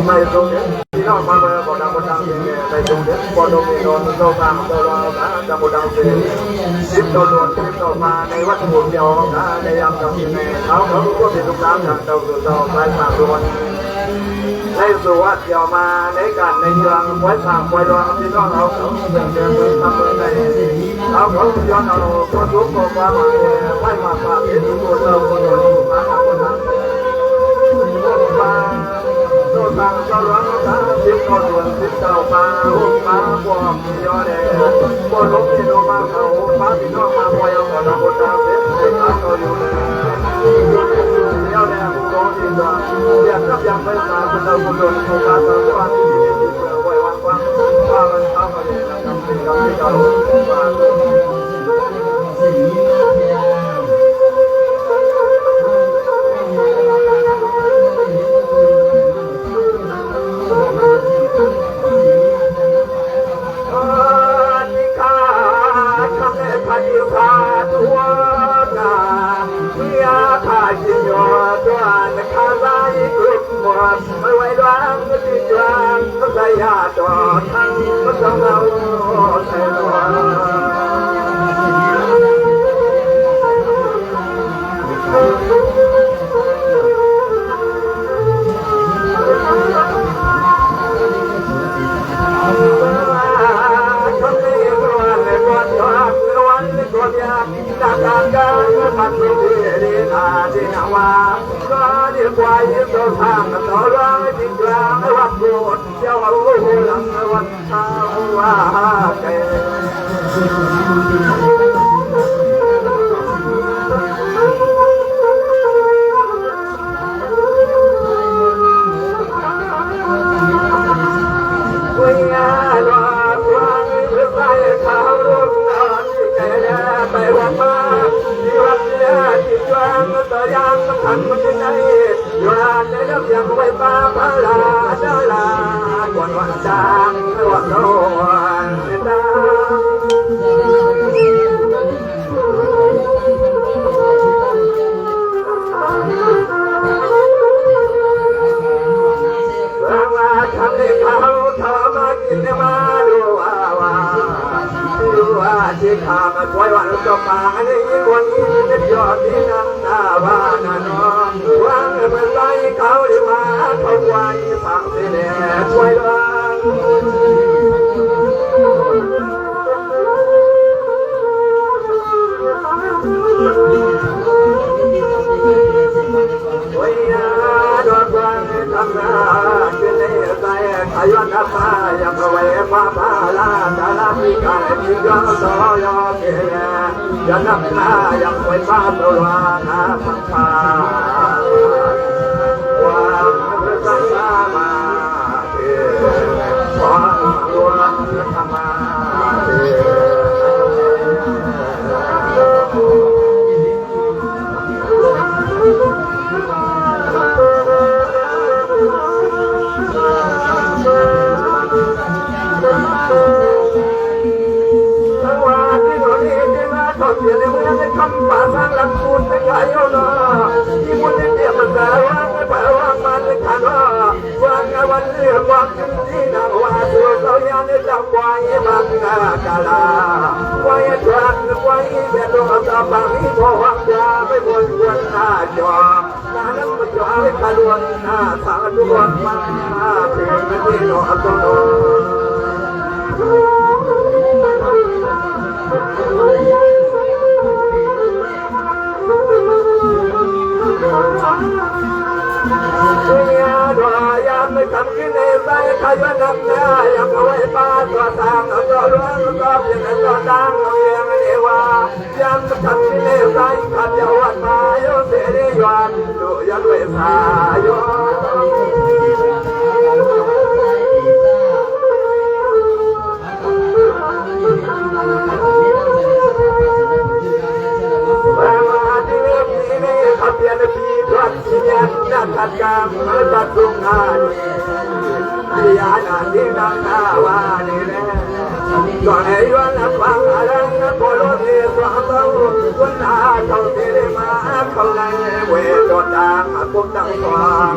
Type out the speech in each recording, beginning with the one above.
ไม่ตรงนี้ที่เรามาบอดังบอดังในตรงนี้บอดงโดนโดนตามโดนนะจะบอดังเป็นสิบโดนสิบโดนมาในวัดบุญเดียวนะในยามจำเป็นเขาก็เป็นลูกน้ำทางเราเราใช้สามดวงในสุวัดเดียวมาในการในเมืองไว้สามไว้ดวงที่น้องเราเป็นเดินไปทำเมืองในเขาย้อนเอาตัวทุกข์ตัวความไม่มาฝากเป็นตัวเราคนเดียวมาทำคนนั้นมาโดนตังเจ้าหลวงตาสิบคนดวงสิบเจ้ามาลูกมาพวกยอดเอ๋พวกลูกที่โดนมาเขามาพี่น้องมาพวยเอาคนละคนตาเป็นเด็กเขาอยู่เลยเดี๋ยวเนี่ยผู้โดนที่ตัวอยากรับยังไม่มาเป็นเราคนโดนผู้การตัววันที่ดีที่เปิดไว้วางว่ามันเข้ามาเลยนะครับเป็นคำที่เราไม่ไหวร้างก็ติดร้างก็ใจยาจอดทั้งก็ต้องเอาใส่ตัวมันไม่ดีดีนาดีนาว่าก็เรียกว่ายิ่งโดนทางกับตัวร้ายจริงจังไม่วัดโกรธเจ้าว่ารู้หลังวันเช้าว่าแกไปวันมาที่วัดเนี่ยที่จวนตัวยางสำคัญมันที่ไหนอยู่ร้านในน้ำยังไม่ป้าพาลาดาลาก่อนวันจางวันโนวันดาทำให้เขาทำมากินมาดูว่าที่ข้ามาคอยวันก็มาในวันนี้จะยอดที่นั่งหน้าบ้านน้องวางเป็นไรเขาได้มาเขาไว้ฟังเสียงคอยร้องโอ้ยดอกบัวทำนาขึ้นในใจขยันทำมาอย่างเอาไว้มาพาลาตาลาพิการที่ยอมต่อยอมเกลียอย่านับหน้าอย่างไว้ป้าตัววานาพังพาวางพระสังฆมาเถิดขอตัวธรรมาเถิเดี๋ยวเมื่อได้คำป่าสร้างหลักสูตรเป็นไงเอาเนาะที่มุนเดียมันแต่ว่างไม่แปลว่ามันเลยขันว่างไงวันเรื่องว่างจริงที่นางว่าตัวเขายาในจับไว้บังกาลาไว้จวนไว้เดี๋ยวตัวตาบางนี้พอวังยาไม่บนวนหน้าจอหน้านั้นมันจะให้ขลวนหน้าสาวดวงมาถึงไม่ได้หนอตัวโนไม่ทำกินในใจขยันทำเนี่ยยังเอาไว้ป้าตัวตางเอาตัวร้อนตัวเปลี่ยนตัวดังเอาเองนี่ว่ายังทำกินในใจขัดยาวันมาโยเสรียวันดูยังไม่สายโยเปลี่ยนปีรัชญาณขัดกรรมตัดสุงหาดียานาที่นางนาวานีแน่ ก็ให้ย้อนฟังอะไรนะพอรู้ที่ความเบาคนหาเขาที่ได้มาเขาในเวทโดดดังพวกดังความ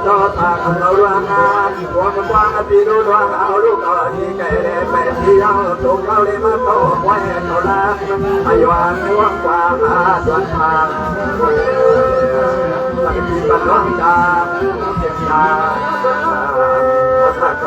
ต่อทางเราดวงงานหัวมันกว้างปีดูดวงเอาลูกเอาที่ไก่แดงแม่ที่เราถูกเขาเลยมาโตไว้เขาละอายุวันไม่ว่างกว่าดวนทางสักทีบันร้องจางเสียงตาภาษาจ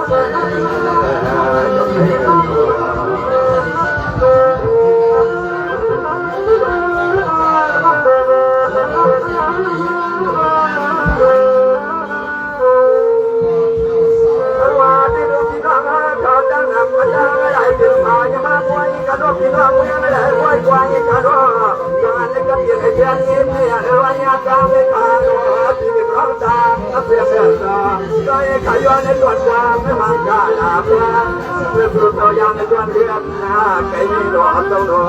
ะพี่น้องเมืองเลยไหวกว่าอีกกันว่าย้อนในกับยังไอ้เจ้านี้เนี่ยวันยากาไม่ขาดที่เป็นของตาเสียเสียตาก็ยังขย้อนในส่วนความไม่มันกาลาเพื่อเพื่อสุดตัวยางในส่วนเรื่องหน้าไก่ไม่รอต้องรอ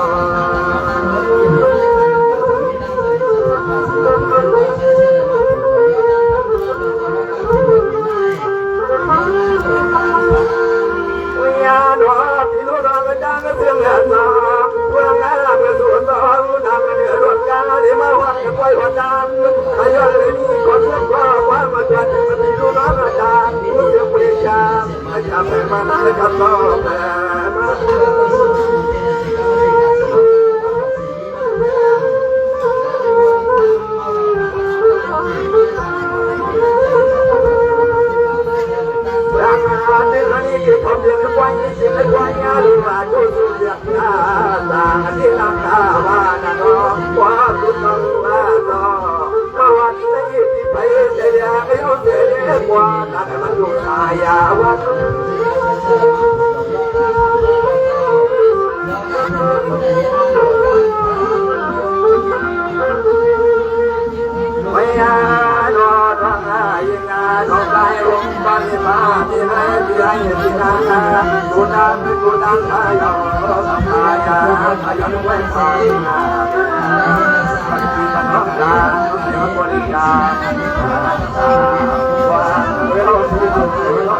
เรื่องงานมาเรื่องงานหลักส่วนต่อรู้นำกันเดือดร้อนกันที่มาวัดกันไว้หัวใจอายุเลยมีคนเลือกว่าว่ามาจัดมันมีรู้น้องอาจารย์รู้เรื่องปริญญาอาจารย์แม่มาให้คำตอบแม่มาที่ผมยังไม่ไหวยังไม่ไหวยาลูกดูสุดยอดตาที่ลำตาว่านาโนว่าสุดต้องว่าโนก็วันนี้ที่ไปเสียไม่รู้เสียกว่าแต่มันอยู่สายาวันไม่ยาโนท้องยังงานท้องใจลงไปมาที่ไหนที่ไหนที่นั่นกูดังกูดังอายุอาญาอายุไว้ฟังปฏิบัติธรรมการเสียบริการว่าเราที่เราที่เรา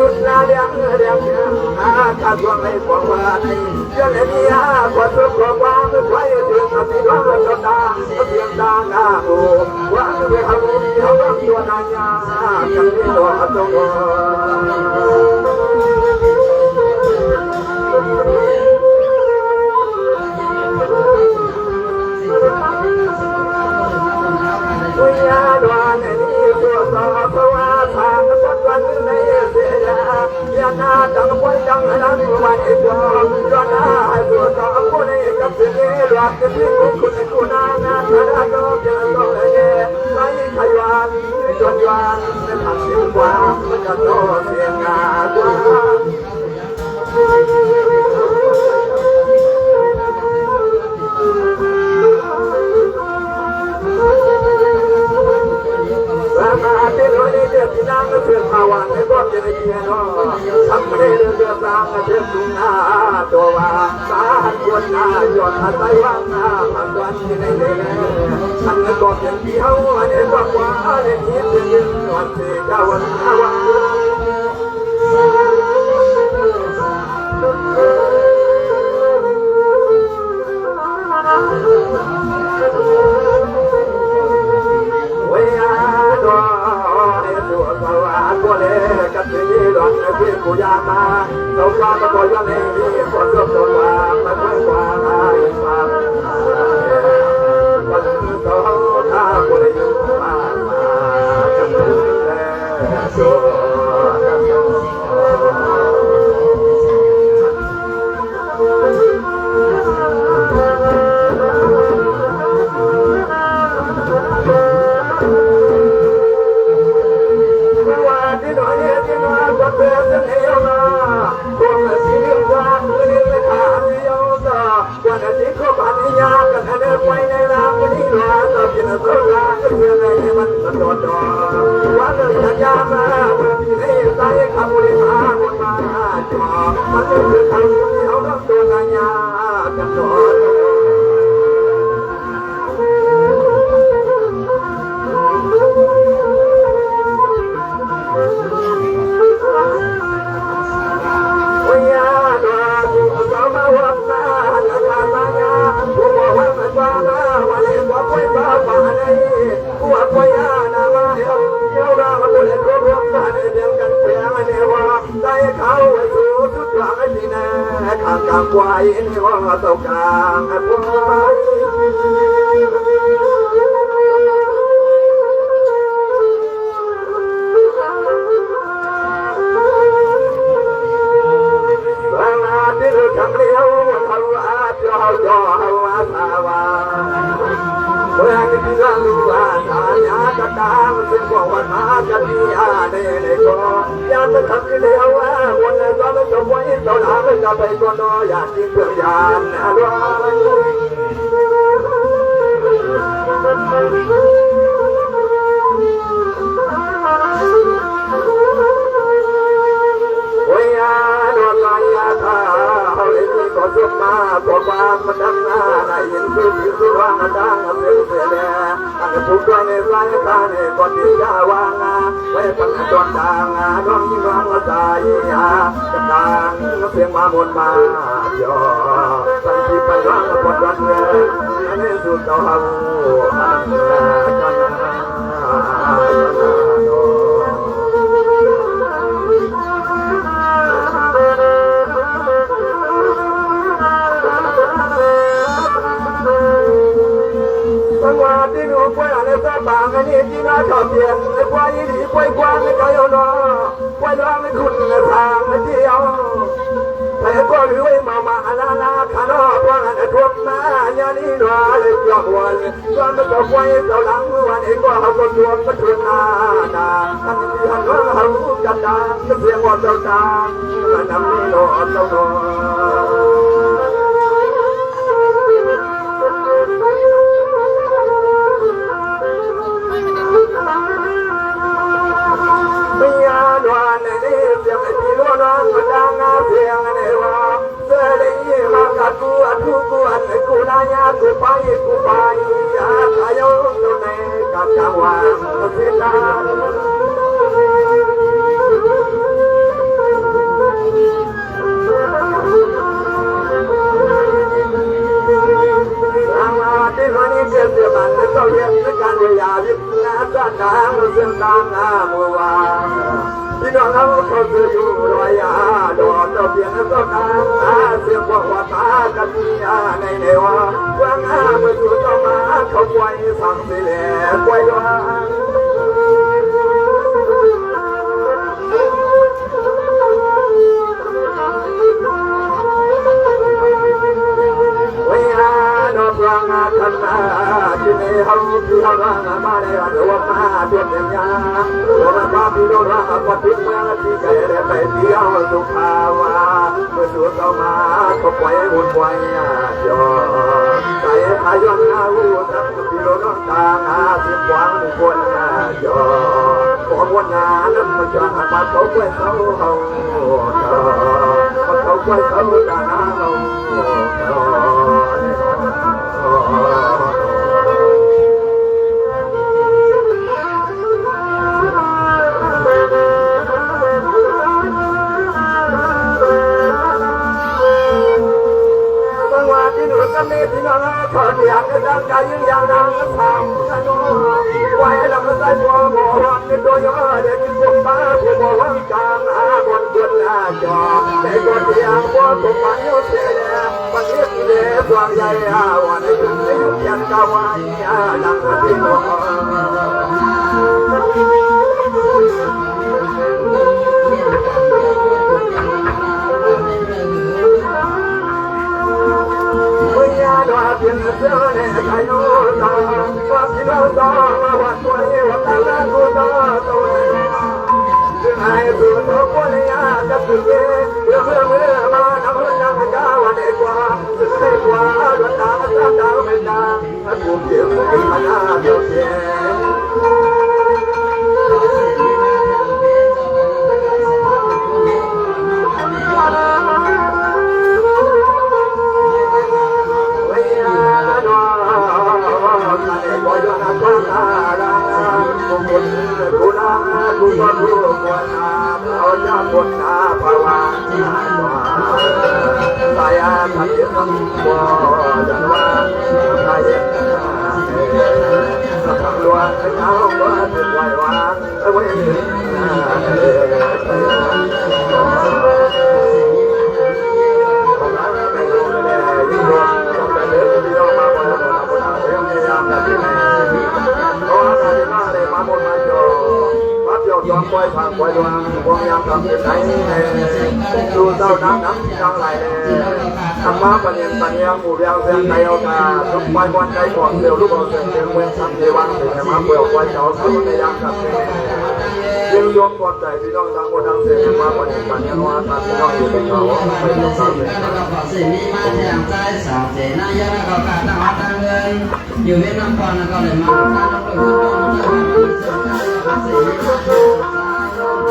สุดนาเดียงเดียงถ้าช่วงให้ผมว่าจะเล่นยาคนสุขความไว้ถึงกับที่ร้องจนตาเพียงตาหน้าบูว่าไม่เอาเขาต้องตัวนายากับที่ตัวตรงวิญญาณวันนี้ตัวต่อตัวทางสักวันในเสียยานาจังวันจังนั้นวันอีกวันย้อนหน้าตัวต่อคนนี้กับสิ่งนี้รักที่คุณคุณนางนาธนาโยมจะต้องเลยไม่ขยันจนวันจะทำสิ่งความมันจะโตเสียงาว่าที่นั่งเพื่อนมาวันให้ก็จะได้เพียงทำไม่ได้เรื่องสร้างเรื่องทุ่งนาตัวว่าสาหัสควรนาหยดหัดไปว่างนาพันวันที่ไหนเลยฉันก็เป็นเดียวอันนี้ก็ว่าอันนี้เป็นเรื่องวันที่เจ้าวันวันกับที่หลอนที่กูยามาเราข้ามาคอยยังเองที่คนรบตัวว่ามาคอยกว่าไอ้ความวันต่อถ้ากูได้อยู่มาจะเป็นแรงโซ่ มันคือทำที่เขาต้องตัวงานยากันต่อกางควายนี่ว่าตกกลางควายบางอาทิตย์คำเลี้ยวเขาอาจจะเขาจ่อเขาอาสาวาเมื่อที่เราลูกอาสาญาตตาเสียงบอกว่ามาจะมีอาเดนก็ยามจะทำที่เลี้ยววันนี้ก็ไม่จบไว้ตอนหาไม่จะไปก็น้อยอยากกินเพื่อยานอะไรก็สุดมาก็ความมันดังหน้าในยินดีสุดว่างดังเสียเสียแดงอันทุกข์ในสายตาในก่อนที่จะวางไว้ตั้งจนดังน้องยิ่งร้องใจจะดังเสียงมาบนมาย่อสันติปัญญาปวดวันเมื่อในสุดเราที่หนูป่วยอะไรสักบางอันนี้ที่น่าชอบเปลี่ยนไอ้ควายดีควายกว้างไอ้ไก่เอาหนอควายร้องไอ้คุณไอ้ทางไอ้เที่ยวไอ้ก็หรือไอ้มาลาขานอว่าไอ้ทั่วหน้าญานี่หนอเลยยอกวันก็ไม่ต้องควายเจ้าหลังวันไอ้ก็เขาคนรวมก็ทุนหน้าอันนี้หันว่าเขาจัดดาเสียงว่าเจ้าตามันทำนี่หนอเจ้าหนอกูนายากูไปอาขายตัวในกับจังหวะเสียดายที่วันนี้เสียบันเจ้าเย็นการเวียวิบนาจันทร์เสียงดังมัวพี่น้องเขาเขาจะอยู่รอยาดอนเจ้าเพียงเจ้าตาเสียงบอกว่าตากันมีในเนวะว่างเมื่อจู่เจ้ามาเขาไว้สั่งสิแหล่ไว้ว่าร่างขันนาที่ในห้องที่เราร่างมาในวันวันมาเดือนยังยาวันมาพี่เราร่างก็ทิ้งเมื่อที่แกได้ไปเที่ยวสุขาวาเมื่อสุดเข้ามาเขาปล่อยหุ่นไว้ย่อใจพาย้อนหน้าหูทั้งที่เราต้องตางสิ้นหวังคนย่อขอวันงานมันจะมาเขาไว้เขาเขาไว้เขาด่าเราที่น้องขออยากจะดังใจยิ่งอย่างนั้นทำกันไว้ลำใจบัวบัวในตัวย่อเด็กพวกป้าพวกบัวกลางบนบนจอแต่ตัวเดียวบัวพวกมันยุ่งเสียวันนี้เด็กตัวใหญ่วันนี้ยุ่งยุ่งยันกาวายดังที่น้องดวงเพียงเสื้อในใจโน้ตว่าที่เราต้องมาวัดตัวเองว่าตั้งแต่กูต้องตัวจึงให้ตัวตัวคนยาจะตื่นเมื่อมาทำให้ยังจ้าวันเอกว่าจึงให้กว่าดวงตาตาดาวไม่ดาถ้ากูเกี่ยวกับพญาเดียวเพียง ควรนาเอาญาบุญนาภาวะสายาขัดเย็นบ่จันว่าสายเย็นสักล้วนเขาว่าถึงไหววางไว้ถึงยอมปล่อยผ่านปล่อยดวงวงยามทำเป็นไหนดูเจ้าน้ำน้ำจังไหลธรรมะปัญญาปัญญาหมู่เรียวเสียงใจเอาตาทุกปล่อยวันใจก่อนเร็วลูกเอาเสียงเสียงเวรทำเทวันเสียงมาเปล่าปล่อยเจ้าเขาในยามทำเป็นยิ่งยกปลอดใจพี่น้องทั้งหมดทั้งเสียงมาปัญญาปัญญาว่าท่านพี่น้องอยู่ในเขาไม่ต้องทำเลยอยู่เวียดนามก่อนแล้วก็เลยมา